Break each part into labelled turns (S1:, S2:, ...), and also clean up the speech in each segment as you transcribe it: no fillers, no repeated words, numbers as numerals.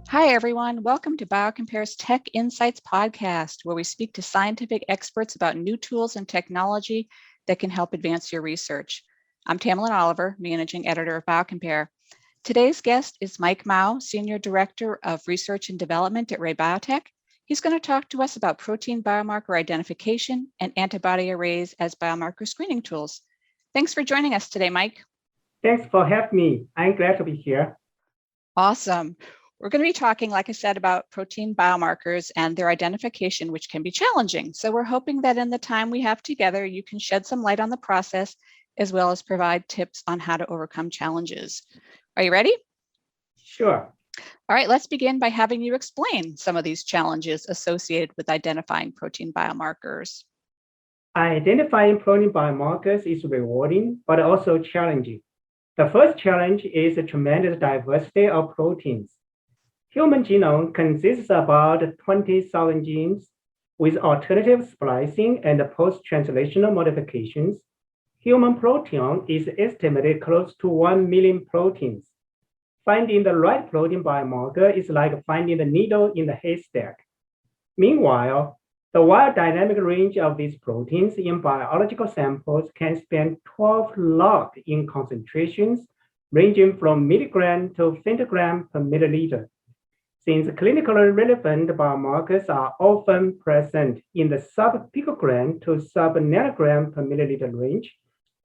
S1: Hi, everyone. Welcome to Biocompare's Tech Insights podcast, where we speak to scientific experts about new tools and technology that can help advance your research. I'm Tamlin Oliver, Managing Editor of Biocompare. Today's guest is Mike Mao, Senior Director of Research and Development at RayBiotech. He's going to talk to us about protein biomarker identification and antibody arrays as biomarker screening tools. Thanks for joining us today, Mike.
S2: Thanks for having me. I'm glad to be here.
S1: Awesome. We're going to be talking, like I said, about protein biomarkers and their identification, which can be challenging. So we're hoping that in the time we have together, you can shed some light on the process, as well as provide tips on how to overcome challenges. Are you ready?
S2: Sure.
S1: All right, let's begin by having you explain some of these challenges associated with identifying protein biomarkers.
S2: Identifying protein biomarkers is rewarding, but also challenging. The first challenge is the tremendous diversity of proteins. Human genome consists of about 20,000 genes. With alternative splicing and post-translational modifications, human proteome is estimated close to 1 million proteins. Finding the right protein biomarker is like finding the needle in the haystack. Meanwhile, the wide dynamic range of these proteins in biological samples can span 12 log in concentrations ranging from milligram to femtogram per milliliter. Since clinically relevant biomarkers are often present in the sub-picogram to sub-nanogram per milliliter range,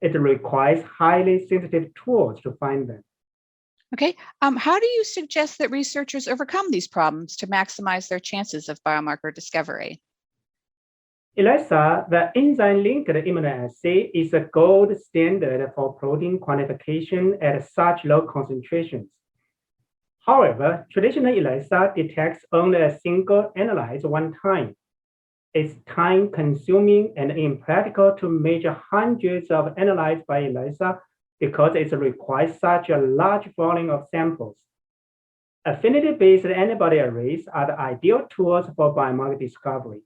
S2: it requires highly sensitive tools to find them.
S1: Okay, how do you suggest that researchers overcome these problems to maximize their chances of biomarker discovery?
S2: ELISA, the enzyme-linked immunoassay, is a gold standard for protein quantification at such low concentrations. However, traditional ELISA detects only a single analyte one time. It's time-consuming and impractical to measure hundreds of analytes by ELISA because it requires such a large volume of samples. Affinity-based antibody arrays are the ideal tools for biomarker discovery.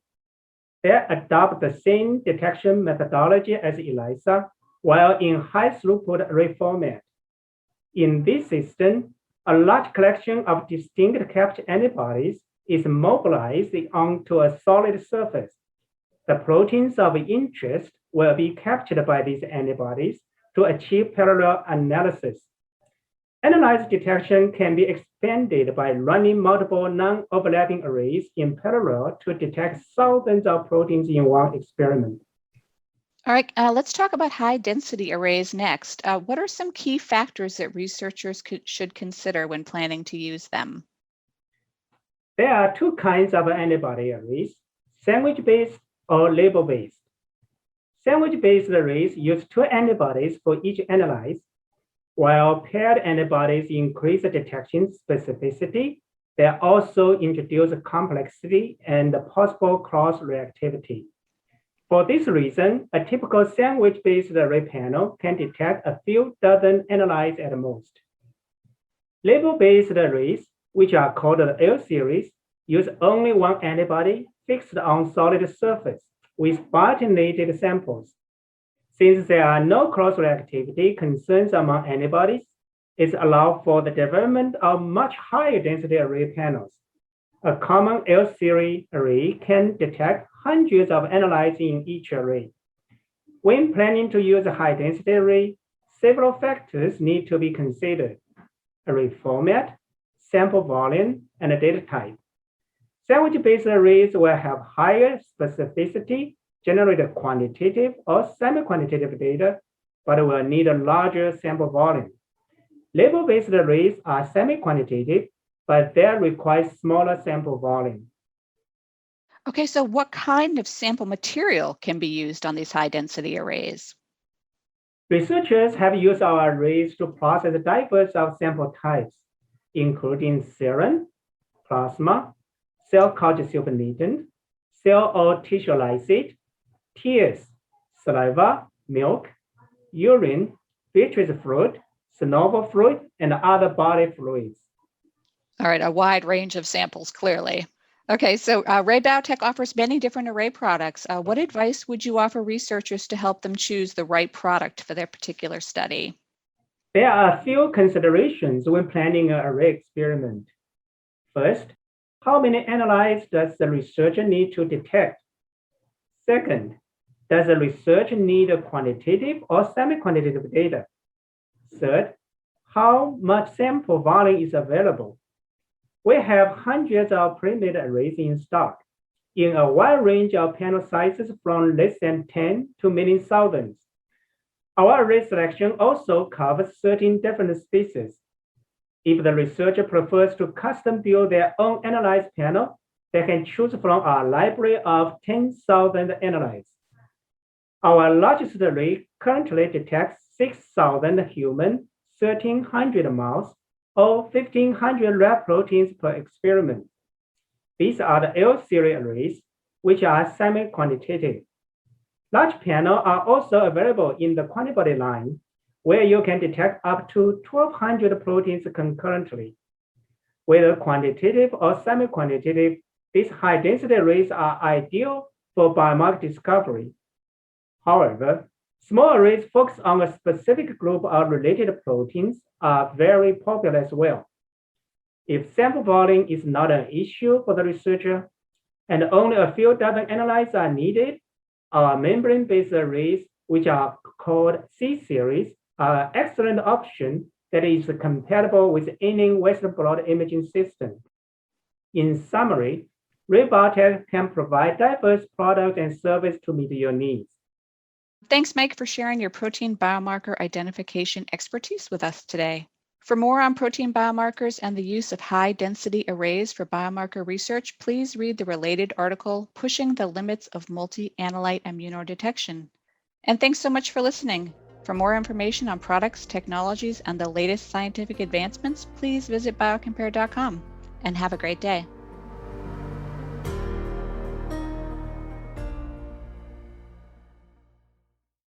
S2: They adopt the same detection methodology as ELISA, while in high-throughput array format. In this system, a large collection of distinct captured antibodies is mobilized onto a solid surface. The proteins of interest will be captured by these antibodies to achieve parallel analysis. Analyte detection can be expanded by running multiple non-overlapping arrays in parallel to detect thousands of proteins in one experiment.
S1: All right, let's talk about high-density arrays next. What are some key factors that researchers should consider when planning to use them?
S2: There are two kinds of antibody arrays, sandwich-based or label-based. Sandwich-based arrays use two antibodies for each analyte. While paired antibodies increase detection specificity, they also introduce complexity and possible cross-reactivity. For this reason, a typical sandwich-based array panel can detect a few dozen analytes at most. Label-based arrays, which are called the L series, use only one antibody fixed on solid surface with biotinylated samples. Since there are no cross-reactivity concerns among antibodies, it allows for the development of much higher density array panels. A common L-series array can detect hundreds of analytes in each array. When planning to use a high-density array, several factors need to be considered: array format, sample volume, and data type. Sandwich-based arrays will have higher specificity, generate quantitative or semi-quantitative data, but will need a larger sample volume. Label-based arrays are semi-quantitative, but they require smaller sample volume.
S1: Okay, so what kind of sample material can be used on these high-density arrays?
S2: Researchers have used our arrays to process diverse of sample types, including serum, plasma, cell culture supernatant, cell or tissue lysate, tears, saliva, milk, urine, vitreous fluid, synovial fluid, and other body fluids.
S1: All right, a wide range of samples, clearly. Okay, so RayBiotech offers many different array products. What advice would you offer researchers to help them choose the right product for their particular study?
S2: There are a few considerations when planning an array experiment. First, how many analytes does the researcher need to detect? Second, does the research need quantitative or semi-quantitative data? Third, how much sample volume is available? We have hundreds of pre-made arrays in stock in a wide range of panel sizes from less than 10 to many thousands. Our array selection also covers 13 different species. If the researcher prefers to custom build their own analyze panel, they can choose from our library of 10,000 analytes. Our largest array currently detects 6,000 human, 1,300 mouse, or 1,500 rat proteins per experiment. These are the L-series arrays, which are semi-quantitative. Large panels are also available in the quantibody line, where you can detect up to 1,200 proteins concurrently. Whether quantitative or semi-quantitative, these high-density arrays are ideal for biomarker discovery. However, small arrays focused on a specific group of related proteins are very popular as well. If sample volume is not an issue for the researcher, and only a few dozen analytes are needed, our membrane-based arrays, which are called C-series, are an excellent option that is compatible with any Western blot imaging system. In summary, RayBiotech can provide diverse products and services to meet your needs.
S1: Thanks, Mike, for sharing your protein biomarker identification expertise with us today. For more on protein biomarkers and the use of high-density arrays for biomarker research, please read the related article, Pushing the Limits of Multi-Analyte Immunodetection. And thanks so much for listening. For more information on products, technologies, and the latest scientific advancements, please visit biocompare.com. And have a great day.